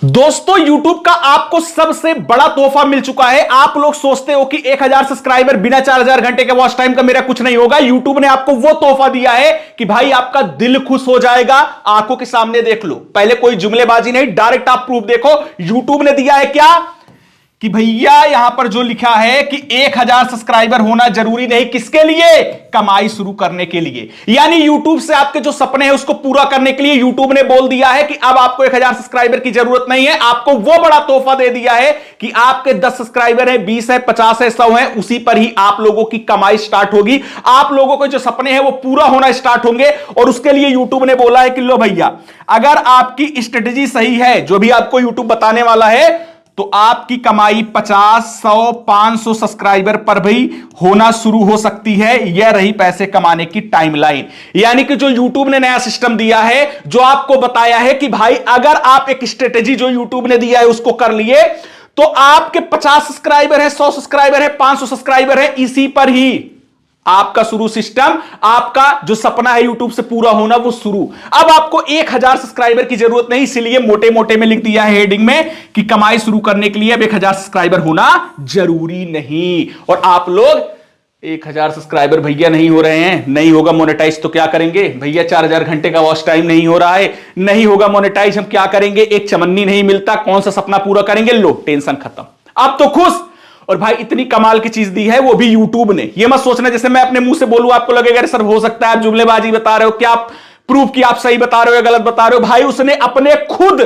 दोस्तों YouTube का आपको सबसे बड़ा तोहफा मिल चुका है। आप लोग सोचते हो कि 1000 सब्सक्राइबर बिना 4000 घंटे के वॉच टाइम का मेरा कुछ नहीं होगा। YouTube ने आपको वो तोहफा दिया है कि भाई आपका दिल खुश हो जाएगा। आंखों के सामने देख लो, पहले कोई जुमलेबाजी नहीं, डायरेक्ट आप प्रूफ देखो। YouTube ने दिया है क्या कि भैया यहां पर जो लिखा है कि 1000 सब्सक्राइबर होना जरूरी नहीं। किसके लिए? कमाई शुरू करने के लिए। यानी YouTube से आपके जो सपने हैं उसको पूरा करने के लिए YouTube ने बोल दिया है कि अब आपको 1000 सब्सक्राइबर की जरूरत नहीं है। आपको वो बड़ा तोहफा दे दिया है कि आपके 10 सब्सक्राइबर है, 20 है, 50 है, 100 है, उसी पर ही आप लोगों की कमाई स्टार्ट होगी। आप लोगों के जो सपने हैं वो पूरा होना स्टार्ट होंगे। और उसके लिए YouTube ने बोला है कि लो भैया, अगर आपकी स्ट्रेटेजी सही है, जो भी आपको YouTube बताने वाला है, तो आपकी कमाई 50, 100, 500 सब्सक्राइबर पर भी होना शुरू हो सकती है। यह रही पैसे कमाने की टाइमलाइन। यानी कि जो YouTube ने नया सिस्टम दिया है, जो आपको बताया है कि भाई अगर आप एक स्ट्रेटेजी जो YouTube ने दिया है उसको कर लिए, तो आपके 50 सब्सक्राइबर है, 100 सब्सक्राइबर है, 500 सब्सक्राइबर है, इसी पर ही आपका शुरू सिस्टम, आपका जो सपना है YouTube से पूरा होना वो शुरू। अब आपको 1000 सब्सक्राइबर की जरूरत नहीं, इसीलिए मोटे मोटे में लिख दिया है हेडिंग में कि कमाई शुरू करने के लिए अब 1000 सब्सक्राइबर होना जरूरी नहीं। और आप लोग 1000 सब्सक्राइबर भैया नहीं हो रहे हैं, नहीं होगा मोनेटाइज तो क्या करेंगे भैया? 4000 घंटे का वॉच टाइम नहीं हो रहा है, नहीं होगा मोनेटाइज, हम क्या करेंगे? एक चमन्नी नहीं मिलता, कौन सा सपना पूरा करेंगे? लो टेंशन खत्म, अब तो खुश। और भाई इतनी कमाल की चीज दी है वो भी YouTube ने। ये मत सोचना जैसे मैं अपने मुंह से बोलूं आपको लगेगा सर हो सकता है आप जुमलेबाजी बता रहे हो, क्या आप प्रूफ कि आप सही बता रहे हो या गलत बता रहे हो। भाई उसने अपने खुद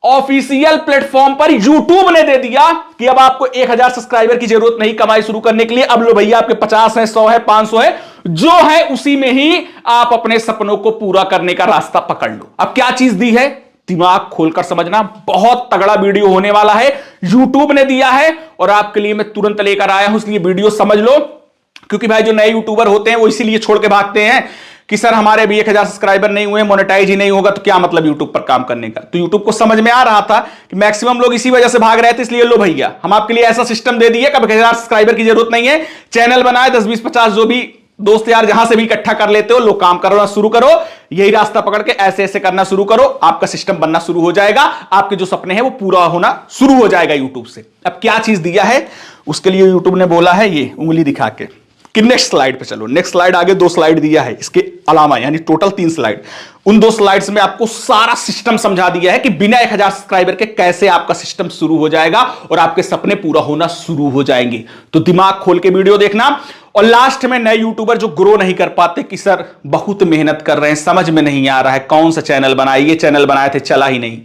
ऑफिशियल प्लेटफॉर्म पर YouTube ने दे दिया कि अब आपको 1000 सब्सक्राइबर की जरूरत नहीं कमाई शुरू करने के लिए। अब लो भैया आपके 50 है, 100 है, 500 है, जो है उसी में ही आप अपने सपनों को पूरा करने का रास्ता पकड़ लो। अब क्या चीज दी है, दिमाग खोलकर समझना, बहुत तगड़ा वीडियो होने वाला है। YouTube ने दिया है और आपके लिए मैं तुरंत लेकर आया हूं, इसलिए वीडियो समझ लो। क्योंकि भाई जो नए यूट्यूबर होते हैं वो इसीलिए छोड़ के भागते हैं कि सर हमारे अभी 1000 सब्सक्राइबर नहीं हुए, मोनेटाइज ही नहीं होगा, तो क्या मतलब YouTube पर काम करने का। तो YouTube को समझ में आ रहा था कि मैक्सिमम लोग इसी वजह से भाग रहे थे, इसलिए लो भैया हम आपके लिए ऐसा सिस्टम दे दिए कि 1000 सब्सक्राइबर की जरूरत नहीं है। चैनल बनाए 10, 20, 50 जो भी दोस्त यार जहां से भी इकट्ठा कर लेते हो, लोग काम करना शुरू करो, यही रास्ता पकड़ के ऐसे ऐसे करना शुरू करो, आपका सिस्टम बनना शुरू हो जाएगा, आपके जो सपने हैं वो पूरा होना शुरू हो जाएगा यूट्यूब से। अब क्या चीज दिया है उसके लिए यूट्यूब ने बोला है, ये उंगली दिखा के कि नेक्स्ट स्लाइड पे चलो। नेक्स्ट स्लाइड आगे 2 स्लाइड दिया है इसके अलावा, यानी टोटल 3 स्लाइड। उन 2 स्लाइड्स में आपको सारा सिस्टम समझा दिया है कि बिना 1000 सब्सक्राइबर के कैसे आपका सिस्टम शुरू हो जाएगा और आपके सपने पूरा होना शुरू हो जाएंगे। तो दिमाग खोल के वीडियो देखना। और लास्ट में नए यूट्यूबर जो ग्रो नहीं कर पाते कि सर बहुत मेहनत कर रहे हैं, समझ में नहीं आ रहा है कौन सा चैनल बनाए, ये चैनल बनाए थे चला ही नहीं।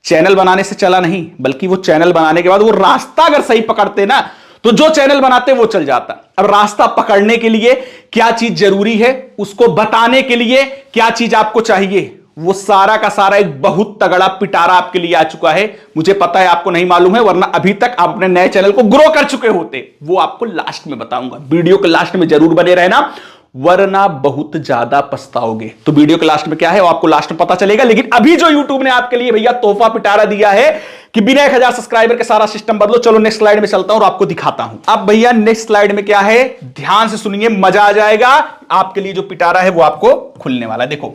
चैनल बनाने से चला नहीं, बल्कि वो चैनल बनाने के बाद वो रास्ता अगर सही पकड़ते ना तो जो चैनल बनाते वो चल जाता। अब रास्ता पकड़ने के लिए क्या चीज जरूरी है, उसको बताने के लिए क्या चीज आपको चाहिए, वो सारा का सारा एक बहुत तगड़ा पिटारा आपके लिए आ चुका है। मुझे पता है आपको नहीं मालूम है, वरना अभी तक आप अपने नए चैनल को ग्रो कर चुके होते। वो आपको लास्ट में बताऊंगा, वीडियो के लास्ट में जरूर बने रहना, वरना बहुत ज्यादा पछताओगे। तो वीडियो के लास्ट में क्या है वो आपको लास्ट में पता चलेगा। लेकिन अभी जो YouTube ने आपके लिए भैया तोहफा पिटारा दिया है कि बिना 1000 सब्सक्राइबर के सारा सिस्टम बदलो। चलो नेक्स्ट स्लाइड में चलता हूं और आपको दिखाता हूं। अब भैया नेक्स्ट स्लाइड में क्या है, ध्यान से सुनिए, मजा आ जाएगा। आपके लिए जो पिटारा है वो आपको खुलने वाला है। देखो,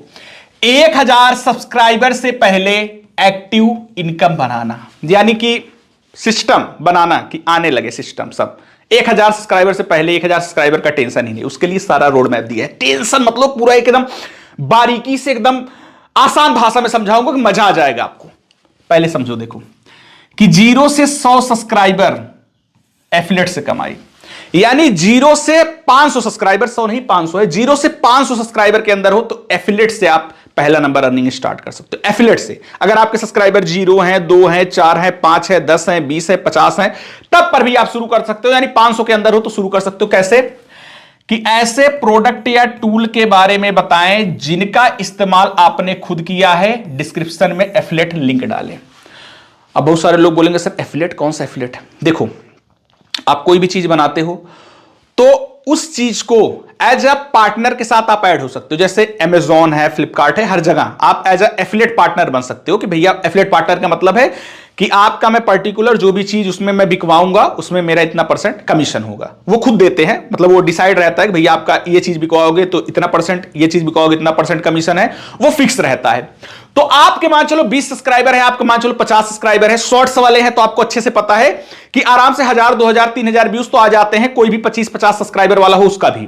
1000 सब्सक्राइबर से पहले एक्टिव इनकम बनाना, यानी कि सिस्टम बनाना कि आने लगे सिस्टम सब। 1000 सब्सक्राइबर से पहले 1000 सब्सक्राइबर का टेंशन ही नहीं, उसके लिए सारा रोड मैप दिया है। टेंशन मतलब पूरा एकदम बारीकी से, एकदम आसान भाषा में समझाऊंगा कि मजा आ जाएगा आपको। पहले समझो, देखो कि 0 से 100 सब्सक्राइबर एफिलिएट से कमाई, यानी 0 से 500 सब्सक्राइबर, 100 नहीं 500 है, 0 से 500 सब्सक्राइबर के अंदर हो तो एफिलिएट से आप पहला नंबर अर्निंग स्टार्ट कर सकते हो। एफिलिएट से अगर आपके सब्सक्राइबर 0 हैं, 2 हैं, 4 हैं, 5 हैं, 10 हैं, 20 हैं, 50 हैं, तब पर भी आप शुरू कर सकते हो। यानी 500 के अंदर हो तो शुरू कर सकते हो। कैसे? कि ऐसे प्रोडक्ट या टूल के बारे में बताएं जिनका इस्तेमाल आपने खुद किया है, डिस्क्रिप्शन में एफिलिएट लिंक डालें। अब बहुत सारे लोग बोलेंगे सर एफिलिएट कौन सा एफिलिएट? देखो, आप कोई भी चीज बनाते हो तो उस चीज को एज अ पार्टनर के साथ आप ऐड हो सकते हो। जैसे Amazon है, फ्लिपकार्ट है, हर जगह आप एज अ एफिलिएट पार्टनर बन सकते हो। कि भैया एफिलिएट पार्टनर का मतलब है कि आपका मैं पर्टिकुलर जो भी चीज उसमें मैं बिकवाऊंगा उसमें मेरा इतना % कमीशन होगा। वो खुद देते हैं, मतलब वो डिसाइड रहता है कि भैया आपका ये चीज बिकवाओगे तो इतना %, ये चीज बिकवाओगे इतना % कमीशन है, वो फिक्स रहता है। तो आपके मान चलो 20 सब्सक्राइबर है, आपके मान चलो 50 सब्सक्राइबर है, शॉर्ट्स वाले हैं तो आपको अच्छे से पता है कि आराम से 1000 2000 3000 व्यूज तो आ जाते हैं, कोई भी 25-50 सब्सक्राइबर वाला हो उसका भी।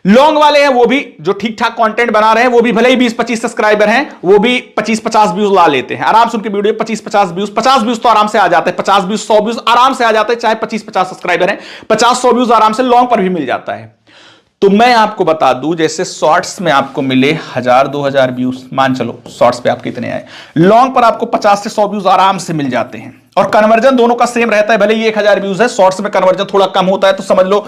लॉन्ग वाले हैं वो भी जो ठीक ठाक कंटेंट बना रहे हैं वो भी भले ही 20-25 सब्सक्राइबर हैं वो भी 25-50 व्यूज ला लेते हैं आराम से, उनकी वीडियो 25-50 व्यूज, 50 व्यूज तो आराम से आ जाते हैं, 50 व्यूज 100 व्यूज आराम से आ जाते हैं, चाहे 25-50 सब्सक्राइबर हैं 50-100 व्यूज आराम से लॉन्ग पर भी मिल जाता है। तो मैं आपको बता दूं जैसे शॉर्ट्स में आपको मिले 1000-2000 व्यूज, मान चलो शॉर्ट्स पे आप कितने आए, लॉन्ग पर आपको 50 से 100 व्यूज आराम से मिल जाते हैं और कन्वर्जन दोनों का सेम रहता है, भले ही 1000 व्यूज है, शॉर्ट्स में कन्वर्जन थोड़ा कम होता है, तो समझ लो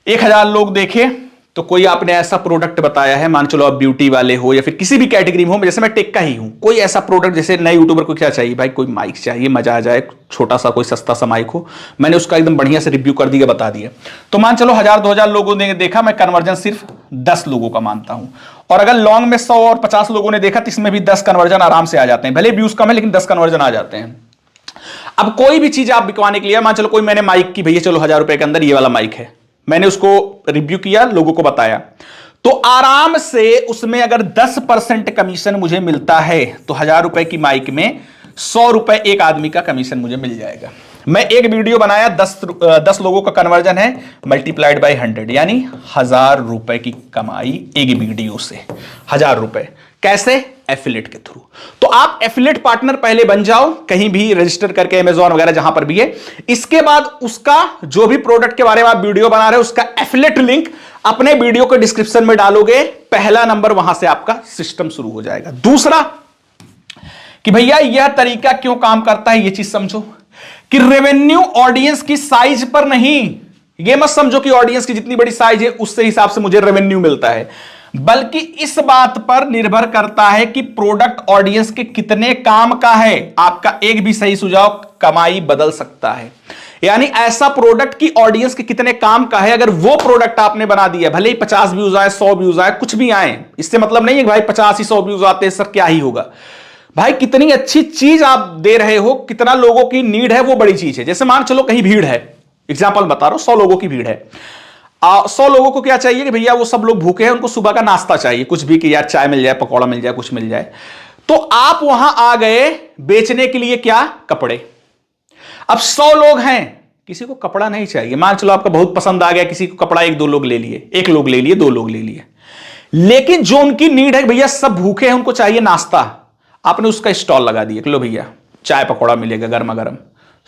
1000 लोग देखे तो कोई आपने ऐसा प्रोडक्ट बताया है, मान चलो आप ब्यूटी वाले हो या फिर किसी भी कैटेगरी में हो, जैसे मैं टेक का ही हूं, कोई ऐसा प्रोडक्ट जैसे नए यूट्यूबर को क्या चाहिए भाई, कोई माइक चाहिए, मजा आ जाए, छोटा सा कोई सस्ता सा माइक हो, मैंने उसका एकदम बढ़िया से रिव्यू कर दिया, बता दिया, तो मान चलो 1000-2000 लोगों ने देखा, मैं कन्वर्जन सिर्फ 10 लोगों का मानता हूं, और अगर लॉन्ग में 100 और 50 लोगों ने देखा तो इसमें भी 10 कन्वर्जन आराम से आ जाते हैं, भले व्यूज कम है लेकिन 10 कन्वर्जन आ जाते हैं। अब कोई भी चीज आप बिकवाने के लिए, मान चलो कोई मैंने माइक की, भैया चलो 1000 रुपए के अंदर ये वाला माइक है, मैंने उसको रिव्यू किया, लोगों को बताया, तो आराम से उसमें अगर 10% कमीशन मुझे मिलता है तो 1000 रुपए की माइक में 100 रुपए एक आदमी का कमीशन मुझे मिल जाएगा। मैं एक वीडियो बनाया, 10 लोगों का कन्वर्जन है, मल्टीप्लाइड बाय 100 यानी 1000 रुपए की कमाई एक वीडियो से, 1000 रुपए कैसे, एफिलिएट के थ्रू। तो आप एफिलिएट पार्टनर पहले बन जाओ, कहीं भी रजिस्टर करके, अमेज़न वगैरह जहां पर भी है, इसके बाद उसका जो भी प्रोडक्ट के बारे में आप वीडियो बना रहे हो उसका एफिलिएट लिंक अपने वीडियो के डिस्क्रिप्शन में डालोगे, पहला नंबर वहां से आपका सिस्टम शुरू हो जाएगा। दूसरा कि भैया यह तरीका क्यों काम करता है, यह चीज समझो कि रेवेन्यू ऑडियंस की साइज पर नहीं, यह मत समझो कि ऑडियंस की जितनी बड़ी साइज है उससे हिसाब से मुझे रेवेन्यू मिलता है, बल्कि इस बात पर निर्भर करता है कि प्रोडक्ट ऑडियंस के कितने काम का है। आपका एक भी सही सुझाव कमाई बदल सकता है, यानी ऐसा प्रोडक्ट की ऑडियंस के कितने काम का है, अगर वो प्रोडक्ट आपने बना दिया, भले ही 50 व्यूज आए, 100 व्यूज आए, कुछ भी आए, इससे मतलब नहीं है कि भाई 50 ही 100 व्यूज आते हैं सर क्या ही होगा, भाई कितनी अच्छी चीज आप दे रहे हो, कितना लोगों की नीड है, वो बड़ी चीज है। जैसे मान चलो कहीं भीड़ है, एग्जाम्पल बता रहा हूं, 100 लोगों की भीड़ है, 100 लोगों को क्या चाहिए कि भैया वो सब लोग भूखे हैं, उनको सुबह का नाश्ता चाहिए, कुछ भी कि यार चाय मिल जाए, पकौड़ा मिल जाए, कुछ मिल जाए, तो आप वहां आ गए बेचने के लिए क्या, कपड़े। अब 100 लोग हैं, किसी को कपड़ा नहीं चाहिए, मान चलो आपका बहुत पसंद आ गया, किसी को कपड़ा 1-2 लोग ले लिए, 1 लोग ले लिए, 2 लोग ले लिए, लेकिन जो उनकी नीड है भैया सब भूखे हैं, उनको चाहिए नाश्ता, आपने उसका स्टॉल लगा दिया, लो भैया चाय पकौड़ा मिलेगा गर्मा गर्म,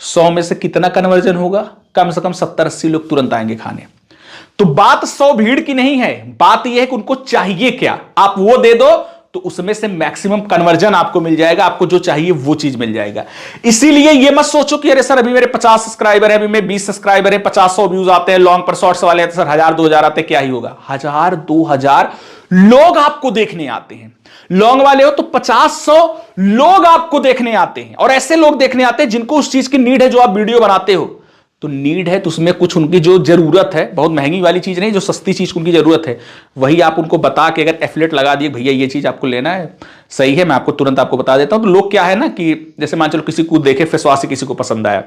100 में से कितना कन्वर्जन होगा, कम से कम 70-80 लोग तुरंत आएंगे खाने। तो बात 100 भीड़ की नहीं है, बात यह है कि उनको चाहिए क्या, आप वो दे दो तो उसमें से मैक्सिमम कन्वर्जन आपको मिल जाएगा, आपको जो चाहिए वो चीज मिल जाएगा। इसीलिए ये मत सोचो कि अरे सर अभी मेरे 50 सब्सक्राइबर है, अभी मेरे 20 सब्सक्राइबर है, 50-100 व्यूज आते हैं, लॉन्ग पर शॉर्ट्स वाले हैं तो सर 1000-2000 आते हैं, क्या ही होगा। 1000-2000 लोग आपको देखने आते हैं, लॉन्ग वाले हो तो 50-100 लोग आपको देखने आते हैं, और ऐसे लोग देखने आते हैं जिनको उस चीज की नीड है जो आप वीडियो बनाते हो। तो नीड है तो उसमें कुछ उनकी जो जरूरत है, बहुत महंगी वाली चीज नहीं, जो सस्ती चीज उनकी जरूरत है वही आप उनको बता के अगर एफिलिएट लगा दिए, भैया ये चीज आपको लेना है, सही है मैं आपको तुरंत आपको बता देता हूं, तो लोग क्या है ना कि जैसे मान चलो किसी को देखे फेस वॉश किसी को पसंद आया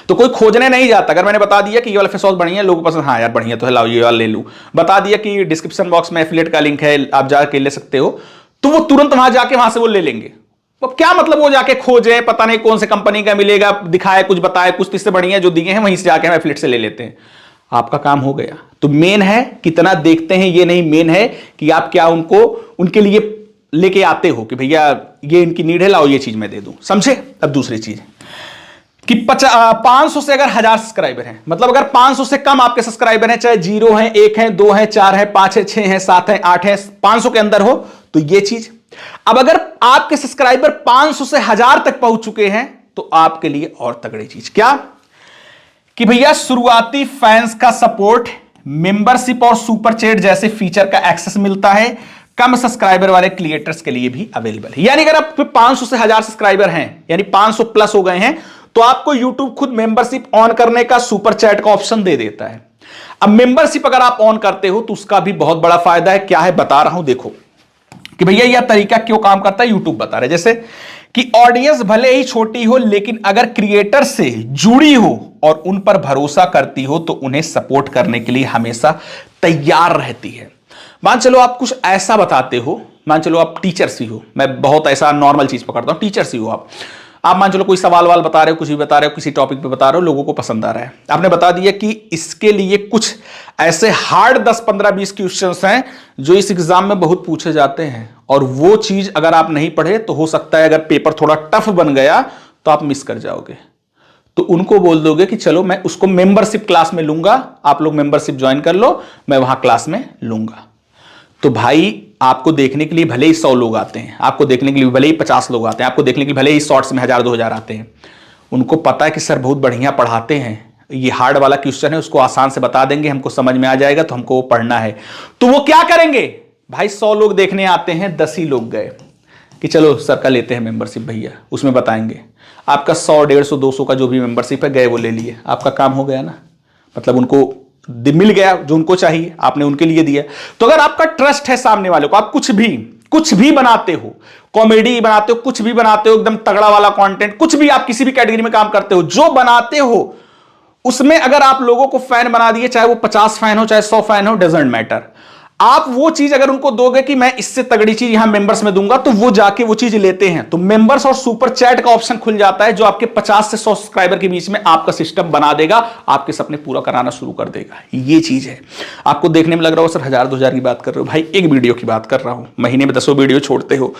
तो कोई खोजने नहीं जाता, अगर मैंने बता दिया कि ये वाला फेस वॉश बढ़िया है, लोगों को पसंद, हाँ यार बढ़िया तो है, लाओ ये वाला ले लूं, बता दिया कि डिस्क्रिप्शन बॉक्स में एफिलिएट का लिंक है आप जाके ले सकते हो, तो वो तुरंत वहां जाके वहां से वो ले लेंगे। अब क्या मतलब वो जाके खोजे, पता नहीं कौन से कंपनी का मिलेगा, दिखाए कुछ बताए कुछ, इससे बढ़िया जो दिए हैं वहीं से जाके हम एफिलिएट से ले लेते हैं, आपका काम हो गया। तो मेन है कितना देखते हैं ये नहीं, मेन है कि आप क्या उनको उनके लिए लेके आते हो कि भैया ये इनकी नीड है, लाओ ये चीज मैं दे दूं, समझे। अब दूसरी चीज कि 500 से अगर 1000 सब्सक्राइबर हैं, मतलब अगर 500 से कम आपके सब्सक्राइबर हैं, चाहे 0 है, 1 है, 2 है, 4 है, 5 है, 6 है, 7 है, 8 है, 500 के अंदर हो तो ये चीज। अब अगर आपके सब्सक्राइबर 500 से 1000 तक पहुंच चुके हैं तो आपके लिए और तगड़ी चीज क्या कि भैया शुरुआती फैंस का सपोर्ट, मेंबरशिप और सुपर चैट जैसे फीचर का एक्सेस मिलता है, कम सब्सक्राइबर वाले क्रिएटर्स के लिए भी अवेलेबल है। यानी अगर आप 500 से 1000 सब्सक्राइबर हैं, यानी 500 प्लस हो गए हैं, तो आपको YouTube खुद मेंबरशिप ऑन करने का, सुपर चैट का ऑप्शन दे देता है। अब मेंबरशिप अगर आप ऑन करते हो तो उसका भी बहुत बड़ा फायदा है, क्या है बता रहा हूं, देखो कि भैया यह तरीका क्यों काम करता है, YouTube बता रहे, जैसे कि ऑडियंस भले ही छोटी हो लेकिन अगर क्रिएटर से जुड़ी हो और उन पर भरोसा करती हो तो उन्हें सपोर्ट करने के लिए हमेशा तैयार रहती है। मान चलो आप कुछ ऐसा बताते हो, मान चलो आप टीचर्स ही हो, मैं बहुत ऐसा नॉर्मल चीज पकड़ता हूं, टीचर्स ही हो आप मान चलो कोई सवाल वाल बता रहे हो, कुछ भी बता रहे हो, किसी टॉपिक पे बता रहे हो, लोगों को पसंद आ रहा है, आपने बता दिया कि इसके लिए कुछ ऐसे हार्ड 10 15 20 क्वेश्चंस हैं जो इस एग्जाम में बहुत पूछे जाते हैं, और वो चीज अगर आप नहीं पढ़े तो हो सकता है अगर पेपर थोड़ा टफ बन गया तो आप मिस कर जाओगे। तो उनको बोल दोगे कि चलो मैं उसको मेंबरशिप क्लास में लूंगा, आप लोग मेंबरशिप ज्वाइन कर लो, मैं वहां क्लास में लूंगा। तो भाई आपको देखने के लिए भले ही 100 लोग आते हैं, आपको देखने के लिए भले ही 50 लोग आते हैं, आपको देखने के लिए भले ही शॉर्ट्स में 1000 2000 आते हैं, उनको पता है कि सर बहुत बढ़िया पढ़ाते हैं, ये हार्ड वाला क्वेश्चन है उसको आसान से बता देंगे, हमको समझ में आ जाएगा, तो हमको वो पढ़ना है। तो वो क्या करेंगे भाई, 100 लोग देखने आते हैं, 10 ही लोग गए कि चलो सर का लेते हैं मेंबरशिप भैया, उसमें बताएंगे। आपका 100 150 200 का जो भी मेंबरशिप है गए, वो ले लिए, आपका काम हो गया ना, मतलब उनको मिल गया जो उनको चाहिए, आपने उनके लिए दिया। तो अगर आपका ट्रस्ट है सामने वाले को, आप कुछ भी बनाते हो, कॉमेडी बनाते हो, कुछ भी बनाते हो, एकदम तगड़ा वाला कंटेंट, कुछ भी आप किसी भी कैटेगरी में काम करते हो, जो बनाते हो उसमें अगर आप लोगों को फैन बना दिए, चाहे वो 50 फैन हो चाहे 100 फैन हो, डजंट मैटर, आप वो चीज अगर उनको दोगे कि मैं इससे तगड़ी चीज यहां मेंबर्स में दूंगा, तो वो जाके वो चीज लेते हैं। तो मेंबर्स और सुपर चैट का ऑप्शन खुल जाता है, जो आपके 50 से 100 सब्सक्राइबर के बीच में आपका सिस्टम बना देगा, आपके सपने पूरा कराना शुरू कर देगा। ये चीज है। आपको देखने में लग रहा हो सर 1000 2000 की बात कर रहे हो, भाई एक वीडियो की बात कर रहा हूं, महीने में 10 वीडियो छोड़ते हो,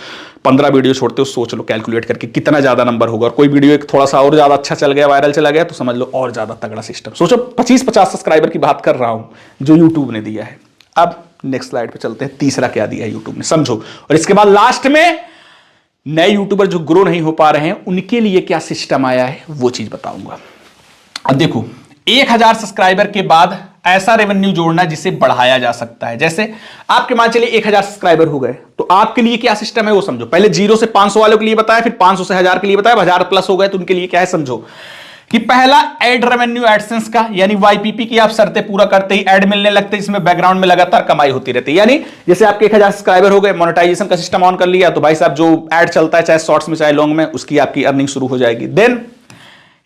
15 वीडियो छोड़ते हो, सोच लो कैलकुलेट करके कितना ज्यादा नंबर होगा। और कोई वीडियो एक थोड़ा सा और ज्यादा अच्छा चल गया, वायरल चला गया, तो समझ लो और ज्यादा तगड़ा सिस्टम। सोचो 25-50 सब्सक्राइबर की बात कर रहा हूं जो यूट्यूब ने दिया है। अब नेक्स्ट स्लाइड पे चलते हैं, तीसरा क्या दिया है यूट्यूब ने, समझो। और इसके बाद लास्ट में नए यूट्यूबर जो ग्रो नहीं हो पा रहे हैं उनके लिए क्या सिस्टम आया है वो चीज बताऊंगा। अब देखो 1000 सब्सक्राइबर के बाद ऐसा रेवेन्यू जोड़ना जिसे बढ़ाया जा सकता है। जैसे आपके मान चलिए 1000 सब्सक्राइबर हो गए, तो आपके लिए क्या सिस्टम है वो समझो। पहले 0 से 500 वालों के लिए बताया, फिर 500 से 1000 के लिए बताया, 1000 प्लस हो गए तो उनके लिए क्या है समझो कि पहला एड रेवेन्यू एडसेंस का, यानी वाईपीपी की आप शर्तें पूरा करते ही एड मिलने लगते, इसमें बैकग्राउंड में लगातार कमाई होती रहती है। यानी जैसे आपके 1000 सब्सक्राइबर हो गए, मोनेटाइजेशन का सिस्टम ऑन कर लिया, तो भाई साहब जो एड चलता है चाहे शॉर्ट्स में चाहे लॉन्ग में, उसकी आपकी अर्निंग शुरू हो जाएगी। देन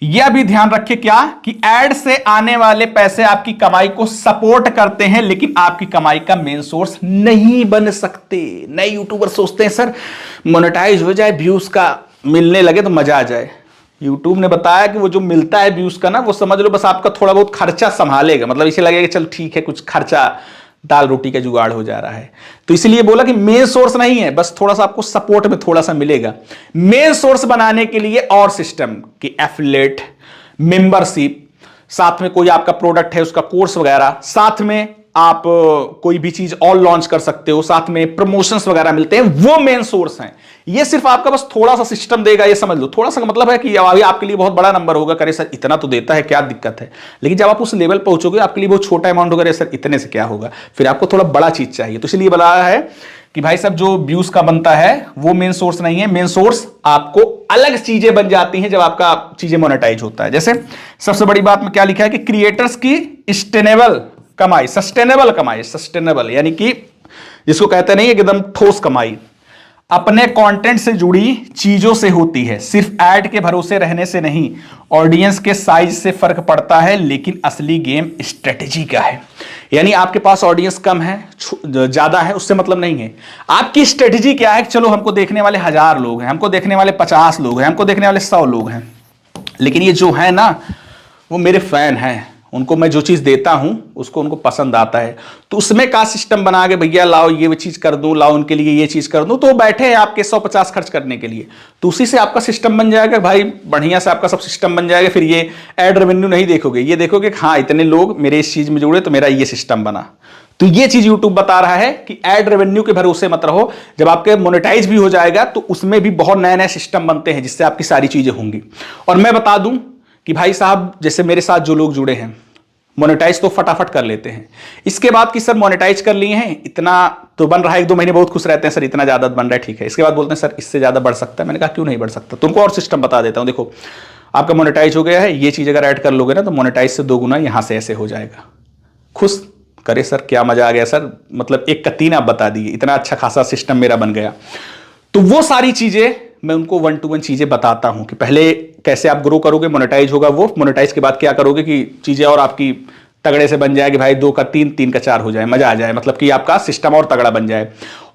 यह भी ध्यान रखिए क्या कि एड से आने वाले पैसे आपकी कमाई को सपोर्ट करते हैं, लेकिन आपकी कमाई का मेन सोर्स नहीं बन सकते। नए यूट्यूबर सोचते हैं सर मोनेटाइज हो जाए, व्यूज का मिलने लगे तो मजा आ जाए। यूट्यूब ने बताया कि वो जो मिलता है व्यूज का ना, वो समझ लो बस आपका थोड़ा बहुत खर्चा संभालेगा, मतलब इसे लगेगा कि चल ठीक है कुछ खर्चा दाल रोटी का जुगाड़ हो जा रहा है। तो इसलिए बोला कि मेन सोर्स नहीं है, बस थोड़ा सा आपको सपोर्ट में थोड़ा सा मिलेगा। मेन सोर्स बनाने के लिए और सिस्टम की एफिलिएट, मेंबरशिप, साथ में कोई आपका प्रोडक्ट है उसका कोर्स वगैरह, साथ में आप कोई भी चीज और लॉन्च कर सकते हो, साथ में प्रमोशंस वगैरह मिलते हैं, वो मेन सोर्स हैं। ये सिर्फ आपका बस थोड़ा सा सिस्टम देगा, ये समझ लो। थोड़ा सा का मतलब है कि अभी आपके लिए बहुत बड़ा नंबर होगा, करे सर इतना तो देता है क्या दिक्कत है, लेकिन जब आप उस लेवल पहुंचोगे आपके लिए बहुत छोटा अमाउंट होगा, सर इतने से क्या होगा, फिर आपको थोड़ा बड़ा चीज चाहिए। तो इसलिए बताया है कि भाई साहब जो व्यूज का बनता है वो मेन सोर्स नहीं है, मेन सोर्स आपको अलग चीजें बन जाती हैं जब आपका चीजें मोनेटाइज होता है। जैसे सबसे बड़ी बात में क्या लिखा है कि क्रिएटर्स की सस्टेनेबल कमाई, सस्टेनेबल कमाई, सस्टेनेबल यानी कि जिसको कहते नहीं एकदम ठोस कमाई अपने कंटेंट से जुड़ी चीजों से होती है, सिर्फ ऐड के भरोसे रहने से नहीं। ऑडियंस के साइज से फर्क पड़ता है, लेकिन असली गेम स्ट्रेटेजी का है। यानी आपके पास ऑडियंस कम है ज्यादा है उससे मतलब नहीं है, आपकी स्ट्रेटेजी क्या है। चलो हमको देखने वाले 1000 लोग हैं, हमको देखने वाले 50 लोग हैं, हमको देखने वाले 100 लोग हैं, लेकिन ये जो है ना वो मेरे फैन हैं, उनको मैं जो चीज देता हूं उसको उनको पसंद आता है। तो उसमें का सिस्टम बना के भैया लाओ ये चीज कर दूं, लाओ उनके लिए ये चीज कर दूं, तो वो बैठे हैं आपके 150 खर्च करने के लिए, तो उसी से आपका सिस्टम बन जाएगा भाई, बढ़िया से आपका सब सिस्टम बन जाएगा। फिर ये एड रेवेन्यू नहीं देखोगे, ये देखोगे हाँ इतने लोग मेरे इस चीज में जुड़े तो मेरा ये सिस्टम बना। तो ये चीज यूट्यूब बता रहा है कि एड रेवेन्यू के भरोसे मत रहो, जब आपके मोनेटाइज भी हो जाएगा तो उसमें भी बहुत नए नए सिस्टम बनते हैं जिससे आपकी सारी चीजें होंगी। और मैं बता दूं कि भाई साहब जैसे मेरे साथ जो लोग जुड़े हैं मोनेटाइज तो फटाफट कर लेते हैं, इसके बाद कि सर मोनेटाइज कर लिए हैं इतना तो बन रहा है, 1-2 महीने बहुत खुश रहते हैं, सर इतना ज्यादा बन रहा है ठीक है, इसके बाद बोलते हैं सर इससे ज्यादा बढ़ सकता है। मैंने कहा क्यों नहीं बढ़ सकता, तुमको और सिस्टम बता देता हूं। देखो आपका मोनेटाइज हो गया है, ये चीज अगर ऐड कर लोगे ना तो मोनेटाइज से 2 गुना यहां से ऐसे हो जाएगा। खुश करे सर क्या मजा आ गया सर, मतलब 1 का 3 आप बता दिए, इतना अच्छा खासा सिस्टम मेरा बन गया। तो वो सारी चीजें मैं उनको 1 to 1 चीजें बताता हूं कि पहले कैसे आप ग्रो करोगे, मोनेटाइज होगा, वो मोनेटाइज के बाद क्या करोगे कि चीजें और आपकी तगड़े से बन जाए कि भाई 2 का 3, 3 का 4 हो जाए, मजा आ जाए, मतलब कि आपका सिस्टम और तगड़ा बन जाए।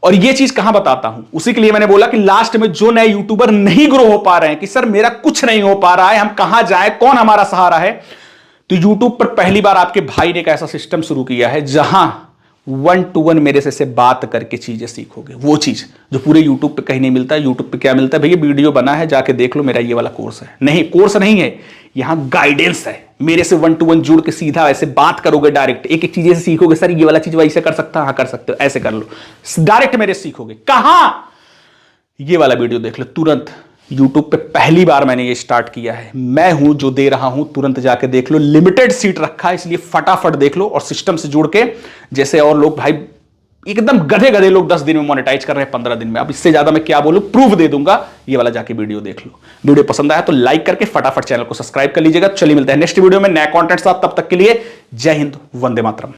और ये चीज कहां बताता हूं, उसी के लिए मैंने बोला कि लास्ट में जो नए यूट्यूबर नहीं ग्रो हो पा रहे हैं कि सर मेरा कुछ नहीं हो पा रहा है, हम कहां जाए, कौन हमारा सहारा है, तो यूट्यूब पर पहली बार आपके भाई ने एक ऐसा सिस्टम शुरू किया है जहां 1-to-1 मेरे से बात करके चीजें सीखोगे। वो चीज जो पूरे यूट्यूब पे कहीं नहीं मिलता है। यूट्यूब पे क्या मिलता है, भैया वीडियो बना है जाके देख लो, मेरा ये वाला कोर्स है। नहीं, कोर्स नहीं है, यहां गाइडेंस है। मेरे से 1-to-1 जुड़ के सीधा ऐसे बात करोगे, डायरेक्ट एक एक चीजें सीखोगे। सर ये वाला चीज वैसे कर सकता, हाँ कर सकते हो, ऐसे कर लो, डायरेक्ट मेरे सीखोगे। कहां, ये वाला वीडियो देख लो तुरंत। YouTube पे पहली बार मैंने ये स्टार्ट किया है, मैं हूं जो दे रहा हूं, तुरंत जाके देख लो। लिमिटेड सीट रखा है, इसलिए फटाफट देख लो। और सिस्टम से जुड़ के, जैसे और लोग भाई एकदम गधे गधे लोग 10 दिन में मोनेटाइज कर रहे हैं, 15 दिन में। अब इससे ज्यादा मैं क्या बोलूं, प्रूफ दे दूंगा। ये वाला जाके वीडियो देख लो। वीडियो पसंद आया तो लाइक करके फटाफट चैनल को सब्सक्राइब कर लीजिएगा। चलिए मिलते हैं नेक्स्ट वीडियो में नया कंटेंट साथ, तब तक के लिए जय हिंद, वंदे मातरम।